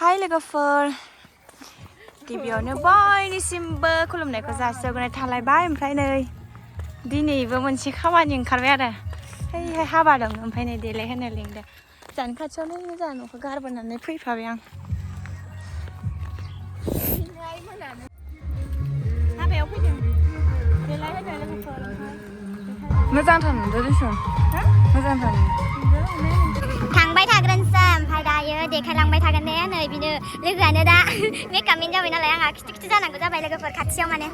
Hai लोगोफोर गिबियावनो बयनिसिमबो खुलुमनायखौ जासिहरनाय थालायबाय ओमफ्राय नै दिनैबो मोनसे खामानि ओंखारबाय आरो हैहाय हाबा दं ओमफ्राय नै देलायहोनो लिंदों जानो खाथियावनो जाहा न'खौ गारबोनानै फैफाबाय आं हाबायाव फैदों देलायहोनो लोगोफोर मोजांथार नुदों दिसुन मोजांथार थांबाय थाग्रोनोसै ओमफ्राय दायो देखायलांबाय थागोन दे नै बिनो लोगोआनो दा मेकआपमेन जाबाय नालाय आंहा खिथु खिथु जानांगौ जाबाय लोगोफोर खाथियाव माने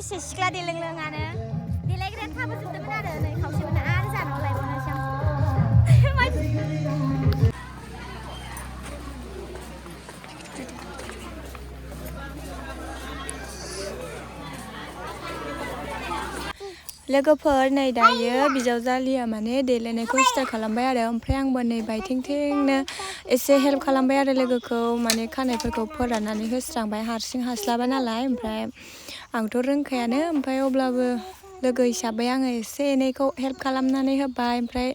सिख्ला देलोंलोङानो देलायग्राया थाबोजोबदोंमोन आरो नै खावसेमोन आरो जानाव लायबावनोसै लोगोफोर नै दायो बिजावजालिया माने देलायनायखौ स्टार्ट खालामबाय आरो ओमफ्राय आंबो नै बायथिंथिंनो एसे हेल्प खालामबाय आरो लोगोखौ माने खानायफोरखौ फोराननानै होस्रांबाय हारसिं हास्लाबा नालाय ओमफ्राय आंथ' रोंखायानो ओमफ्राय अब्लाबो लोगो हिसाबै आङो एसे एनैखौ हेल्प खालामनानै होबाय ओमफ्राय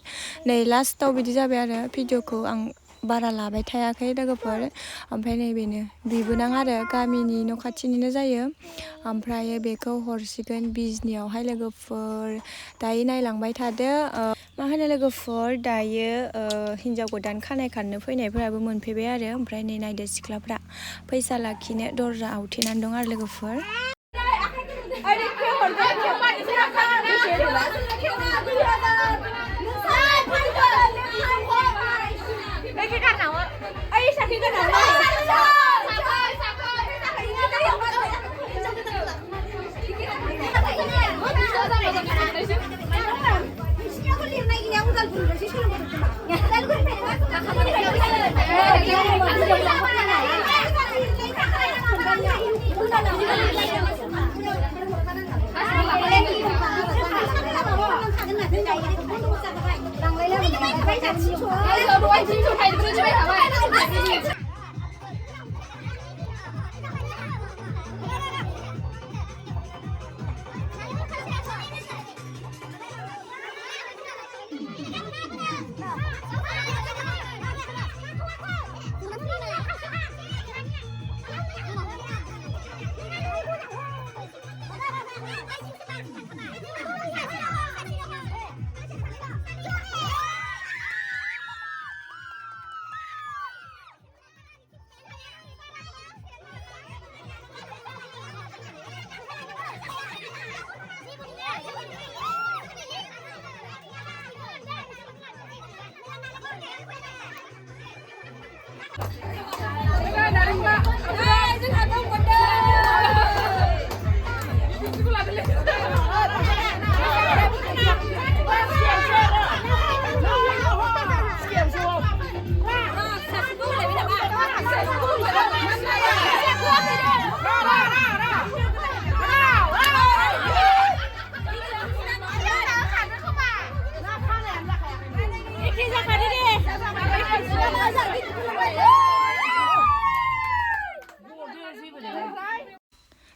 नै लास्टाव बिदि जाबाय आरो भिडिअखौ आं बारा लाबाय थायाखै लोगोफोर ओमफ्राय नै बेनो बिबोनां आरो गामिनि न' खाथिनिनो जायो ओमफ्राय बेखौ हरसिगोन बिजनियावहाय लोगोफोर दायो नायलांबाय थादो मा होनो लोगोफोर दायो हिन्जाव गोदान खानाय खाननो फैनायफोराबो मोनफैबाय आरो ओमफ्राय नै नायदो सिख्लाफ्रा फैसा लाखिनो दरजा आवथेनानै दं आरो लोगोफोर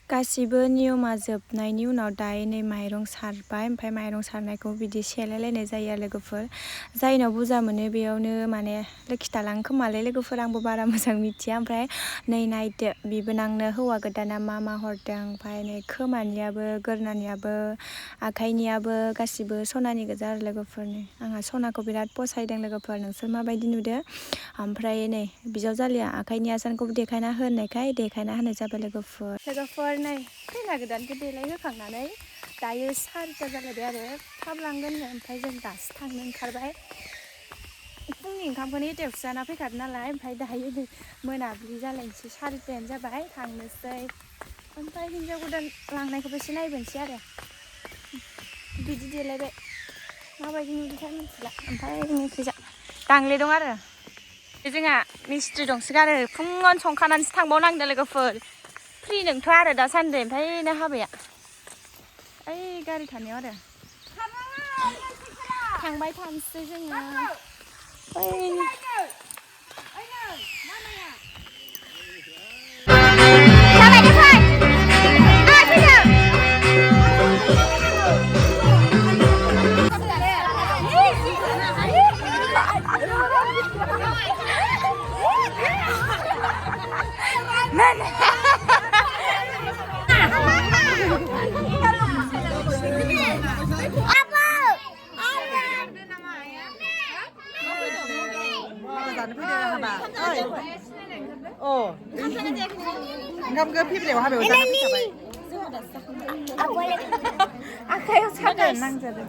गासिबो नियमा जोबनायनि उनाव दायो नै माइरं सारबाय ओमफ्राय माइरं सारनायखौ बिदि सेलायलायनाय जायो आरो लोगोफोर जायनाव बुरजा मोनो बेयावनो माने लोखि थालाङो खोमालै लोगोफोर आंबो बारा मोजां मिथिया ओमफ्राय नै नायदो बिबोनांनो हौवा गोदाना मा हरदों ओमफ्राय नै खोमानियाबो गोरनानियाबो आखाइनियाबो गासिबो सनानि गोजा आरो लोगोफोरनि आंहा सनाखौ बिराद फसायदों लोगोफोर नोंसोर माबायदि नुदो ओमफ्राय नै बिजावजालिया आखाइनि आसानखौबो देखायना होनायखाय देखायना होनाय जाबाय लोगोफोर नै खैना गोदानखौ देलायहोखांनानै दायो 4टा जालायबाय आरो थाब लांगोननो ओमफ्राय जों दासो थांनो ओंखारबाय फुंनि ओंखामखौनो एटायावसो जाना फैखादों नालाय ओमफ्राय दायो मोनाबिलि जालायनोसै 4टायानो जाबाय थांनोसै ओमफ्राय हिन्जाव गोदान लांनायखौबो एसे नायबोनोसै आरो बिदि देलायबाय माबायदि नुदोंथाय मिथिला ओमफ्राय नैखैजा दांले दं आरो जोंहा मिस्ट्रि दंसोगारो फुङावनो संखानानैसो थांबावनांदों लोगोफोर फ्रि नोंथ' आरो दासान्दि ओमफ्राय ना हाबाया ओइ गारि थानायाव आरो थांबाय थानोसै जोङो ओंखामखौ फिब्रेयाव हाबायाव जाना फैखाबाय आखायाव सागोन नांजादों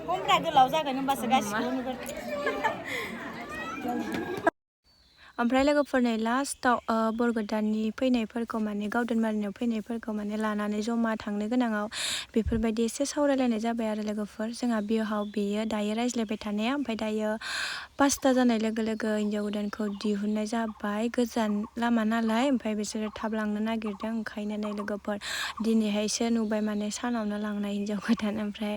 हमफ्रा गोलाव जागोन होमबासो गासिबो नुगोन ओमफ्राय लोगोफोर नै लास्टआव बरगोदाननि फैनायफोरखौ माने गावदोनबारिनियाव फैनायफोरखौ माने लानानै जमा थांनो गोनाङाव बेफोरबायदि एसे सावरायलायनाय जाबाय आरो लोगोफोर जोंहा बिहाव बेयो दायो रायज्लायबाय थानाया ओमफ्राय दायो 5ता जानाय लोगो लोगो हिन्जाव गोदानखौ दिहुननाय जाबाय गोजान लामा नालाय ओमफ्राय बिसोरो थाब लांनो नागिरदों ओंखायनो नै लोगोफोर दिनैहायसो नुबाय माने सानावनो लांनाय हिन्जाव गोदान ओमफ्राय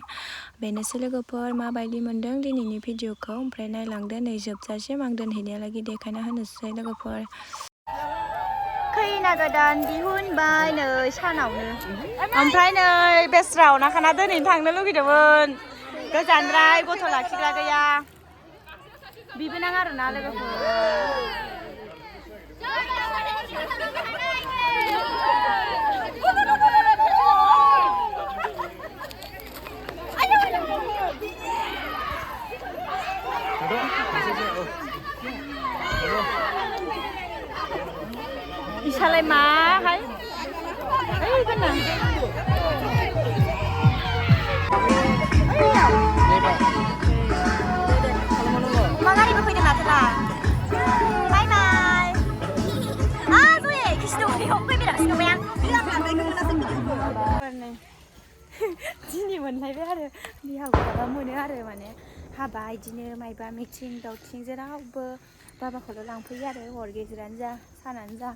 बेनोसै लोगोफोर माबायदि मोनदों दिनैनि भिडिअखौ ओमफ्राय नायलांदो नै जोबजासिम आं दोनहैनायालागै देखायना होनोसै लोगोफोर खैना गोदान दिहुनबाय नै सानावनो ओमफ्राय नै बेस्राव नाखाना दोनैनो थांनो लुगैदोंमोन गोजानद्राय गथ' लाखिग्रा गैया बिबोनां आरोना लोगोफोर इसालाय माहाय ओइ गोनां मा गारिबो फैदों माथोबा बाय बाय जये खिसिदों फैफेरासिनो नुबाय आं दिनै मोनलायबाय आरो बिहाव गोदाबा मोनो आरो माने हाबा बिदिनो मायबा मिथिं दावथिं जेरावबो बाबाखौल' लांफैयो आरो हर गेजेरानो जा सानानो जा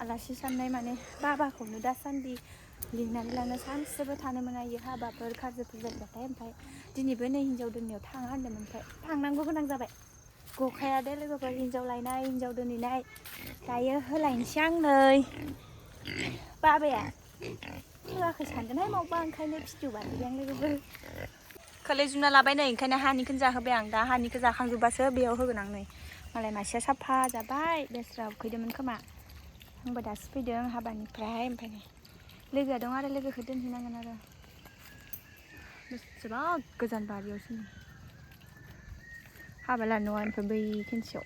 आलासि साननाय माने बाबाखौनो दासान्दि लिंनानै लांनो सानसेबो थानो मोना इयो हाबाफोर खाजोफोर जायोबाथाय ओमफ्राय दिनैबो नै हिन्जाव दोननायाव थाङा होनदोंमोन ओमफ्राय थांनांगौ गोनां जाबाय गखाया दे लोगोफोर हिन्जाव लायनाय हिन्जाव दोनहैनाय दायो होलायनोसै आं नै बाबाया होआखै सानदोंहाय मावबा ओंखायनो भिडिअ बानायबाय आं लोगोफोर खोलैजुबना लाबाय नै ओंखायनो हानिखौनो जाहोबाय आं दा हानिखौ जाखांजोबबासो बेयाव होगोन आं नै मालाय मासेया साफा जाबाय बेस्रा उखैदोंमोन खोमा आंबो दासो फैदों हाबानिफ्राय ओमफ्राय लोगोआ दं आरो लोगोखौ दोनहैनांगोन आरो बेसेबा गोजान बारियावसो हाबा लानो नङा ओमफ्राय बै खेनसेयाव